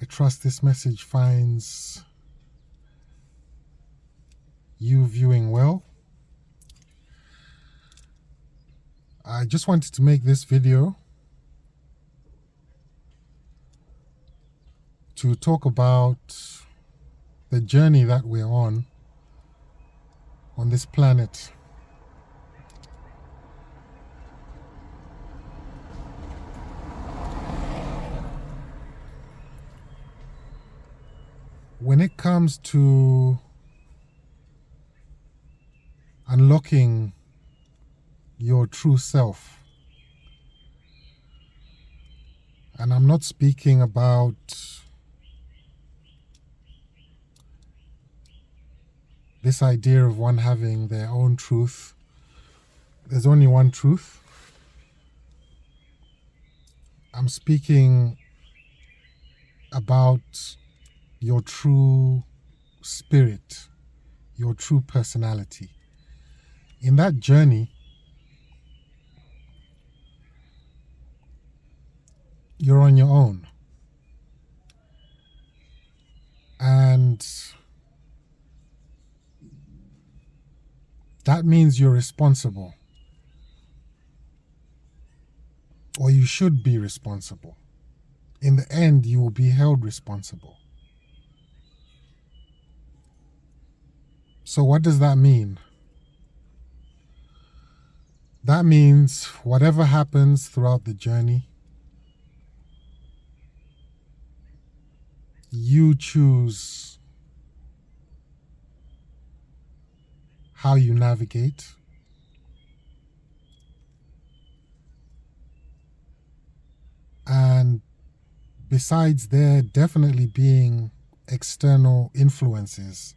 trust this message finds you viewing well. I just wanted to make this video to talk about the journey that we're on this planet. When it comes to unlocking your true self, and I'm not speaking about this idea of one having their own truth. There's only one truth. I'm speaking about your true spirit, your true personality. In that journey, you're on your own. And that means you're responsible. Or you should be responsible. In the end, you will be held responsible. So what does that mean? That means whatever happens throughout the journey, you choose how you navigate. And besides there definitely being external influences,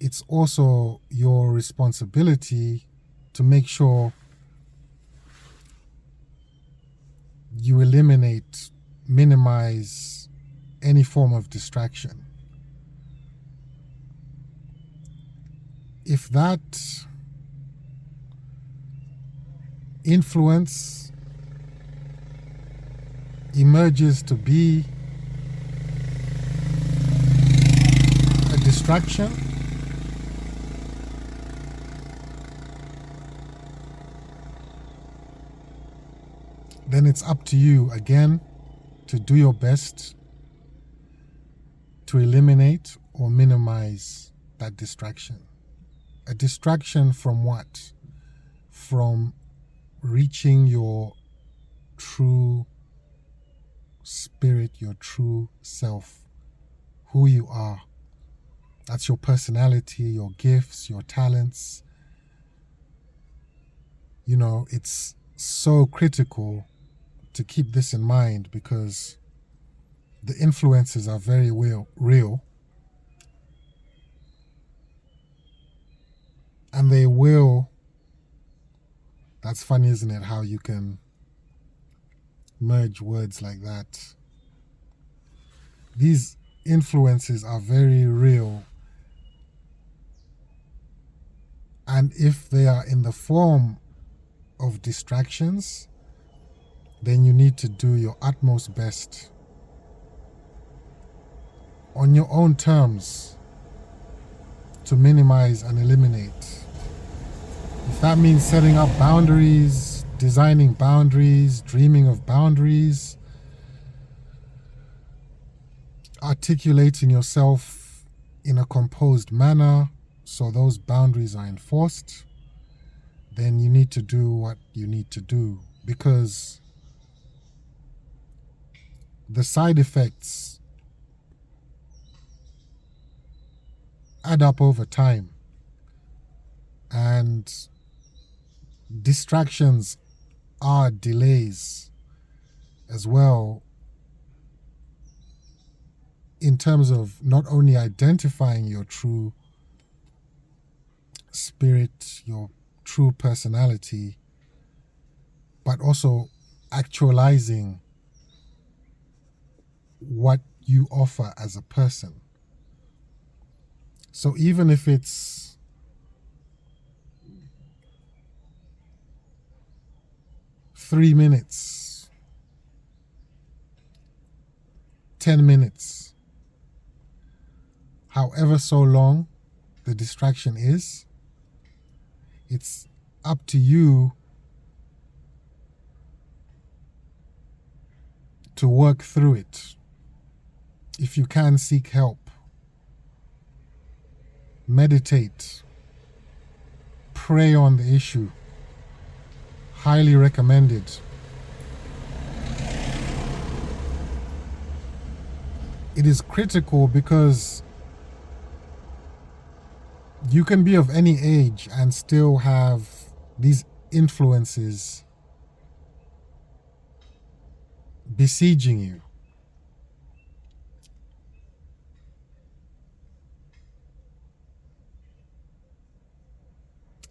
it's also your responsibility to make sure you minimize any form of distraction. If that influence emerges to be a distraction, then it's up to you again to do your best to eliminate or minimize that distraction. A distraction from what? From reaching your true spirit, your true self, who you are. That's your personality, your gifts, your talents. You know, it's so critical to keep this in mind because the influences are very real, and they will. That's funny, isn't it, how you can merge words like that. These influences are very real, and if they are in the form of distractions, then you need to do your utmost best on your own terms to minimize and eliminate. If that means setting up boundaries, designing boundaries, dreaming of boundaries, articulating yourself in a composed manner so those boundaries are enforced, then you need to do what you need to do, because the side effects add up over time, and distractions are delays as well in terms of not only identifying your true spirit, your true personality, but also actualizing what you offer as a person. So even if it's three minutes 10 minutes, however so long the distraction is, it's up to you to work through it. If you can, seek help. Meditate. Pray on the issue. Highly recommended. It is critical because you can be of any age and still have these influences besieging you.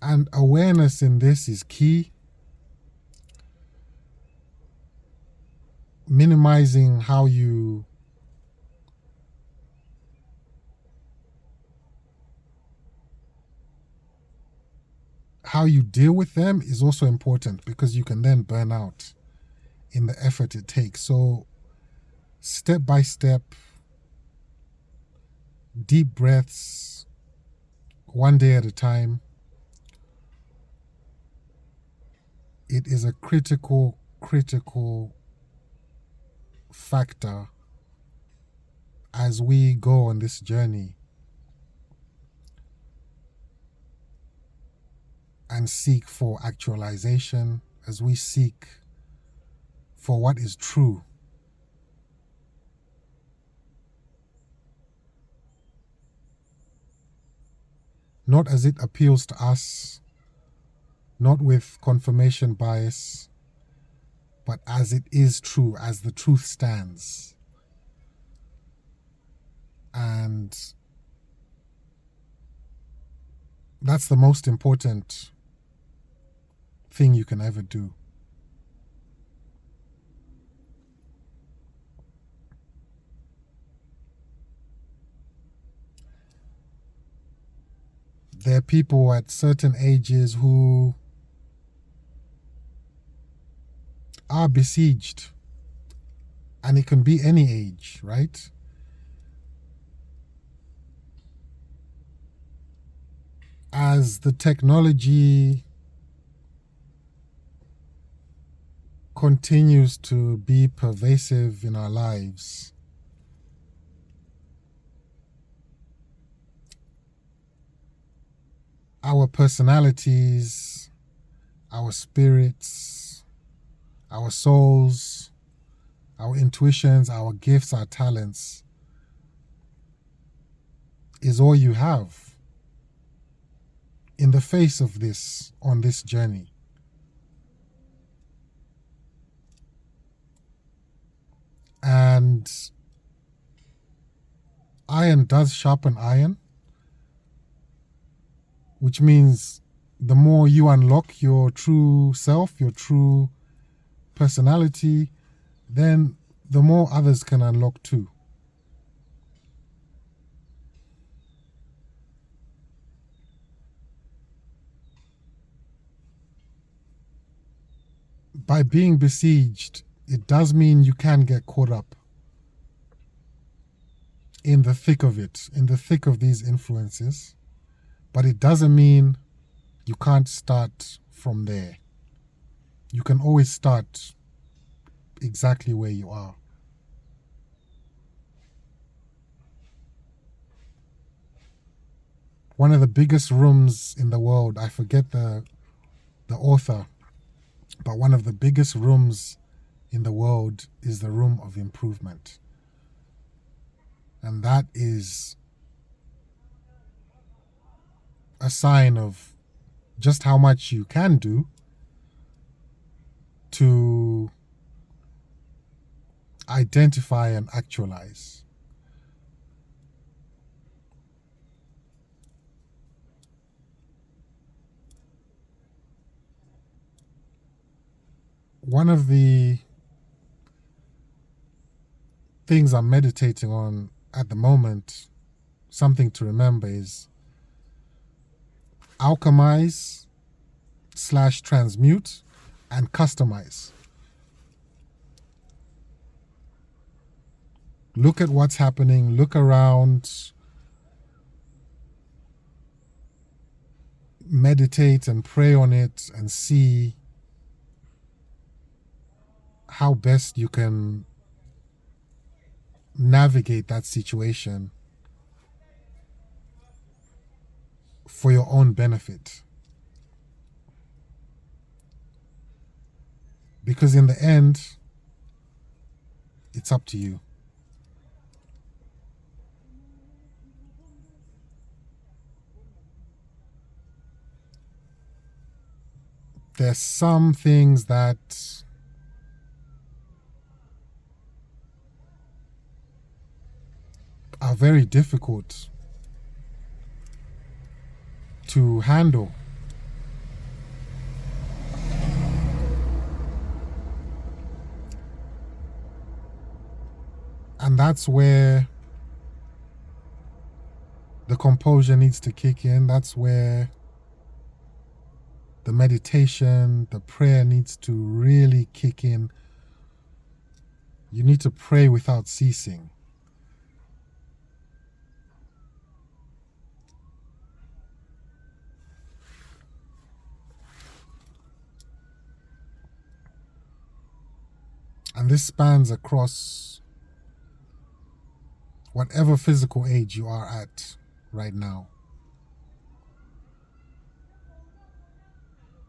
And awareness in this is key. Minimizing how you deal with them is also important, because you can then burn out in the effort it takes. So step by step, deep breaths, one day at a time. It is a critical factor as we go on this journey and seek for actualization, as we seek for what is true. Not as it appeals to us, not with confirmation bias, but as it is true, as the truth stands. And that's the most important thing you can ever do. There are people at certain ages who are besieged, and it can be any age, right? As the technology continues to be pervasive in our lives, our personalities, our spirits, our souls, our intuitions, our gifts, our talents is all you have in the face of this, on this journey. And iron does sharpen iron, which means the more you unlock your true self, your true personality, then the more others can unlock too. By being besieged, it does mean you can get caught up in the thick of it, in the thick of these influences, but it doesn't mean you can't start from there. You can always start exactly where you are. One of the biggest rooms in the world, I forget the author, but one of the biggest rooms in the world is the room of improvement. And that is a sign of just how much you can do to identify and actualize. One of the things I'm meditating on at the moment, something to remember, is alchemize / transmute and customize. Look at what's happening, look around, meditate and pray on it, and see how best you can navigate that situation for your own benefit. Because in the end, it's up to you. There's some things that are very difficult to handle. And that's where the composure needs to kick in. That's where the meditation, the prayer needs to really kick in. You need to pray without ceasing. And this spans across whatever physical age you are at right now.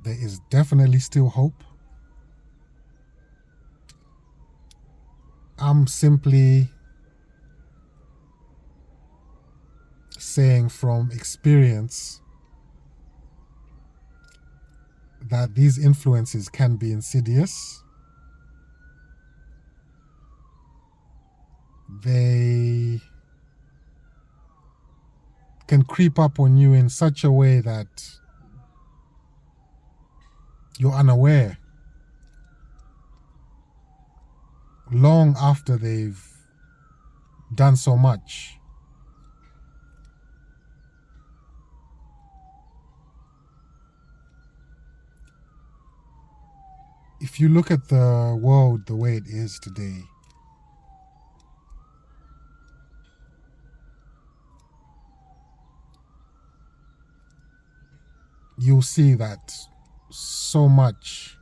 There is definitely still hope. I'm simply saying from experience that these influences can be insidious. They can creep up on you in such a way that you're unaware long after they've done so much. If you look at the world the way it is today, you'll see that so much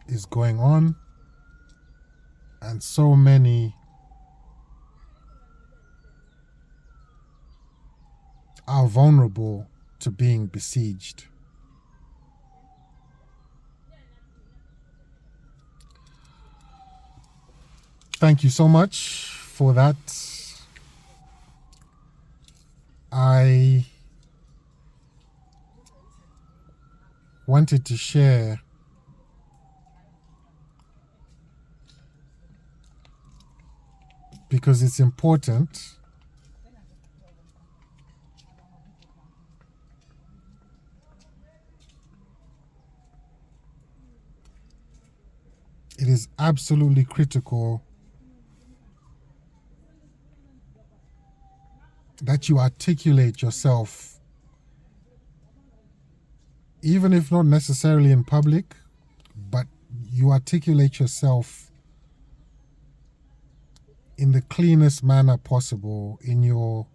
is going on, and so many are vulnerable to being besieged. Thank you so much for that. I wanted to share because it's important. It is absolutely critical that you articulate yourself, even if not necessarily in public, but you articulate yourself in the cleanest manner possible in your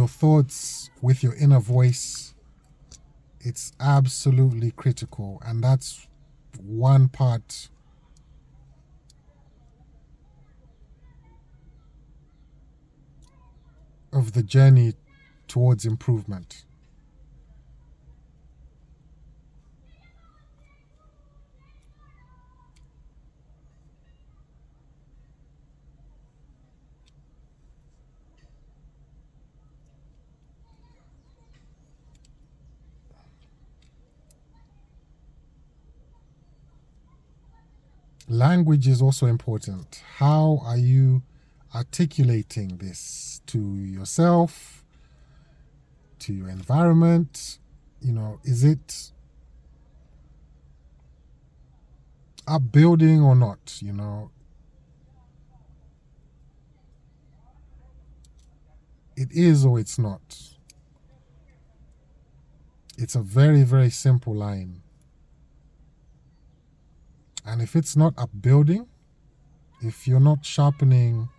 thoughts, with your inner voice. It's absolutely critical, and that's one part of the journey towards improvement. Language is also important. How are you articulating this to yourself, to your environment? Is it upbuilding or not? It is or it's not. It's a very, very simple line. And if it's not upbuilding, if you're not sharpening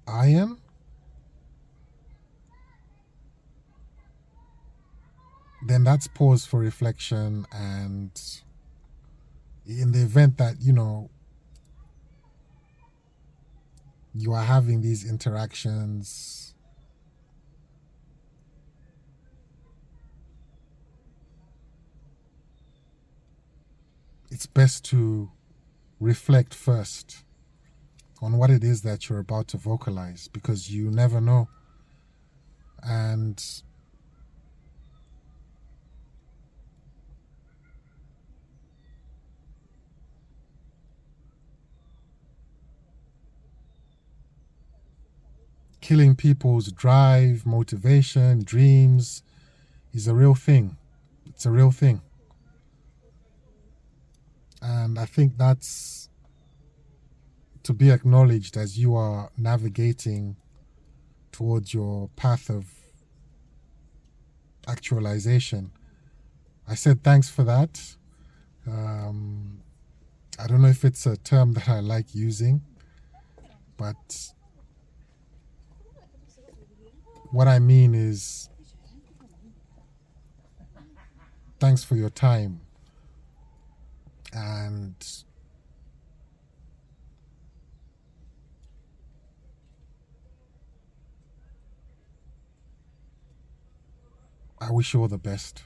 iron, then that's pause for reflection. And in the event that, you are having these interactions, it's best to reflect first on what it is that you're about to vocalize, because you never know. And killing people's drive, motivation, dreams is a real thing. It's a real thing. And I think that's to be acknowledged as you are navigating towards your path of actualization. I said thanks for that. I don't know if it's a term that I like using, but what I mean is thanks for your time. And I wish you all the best.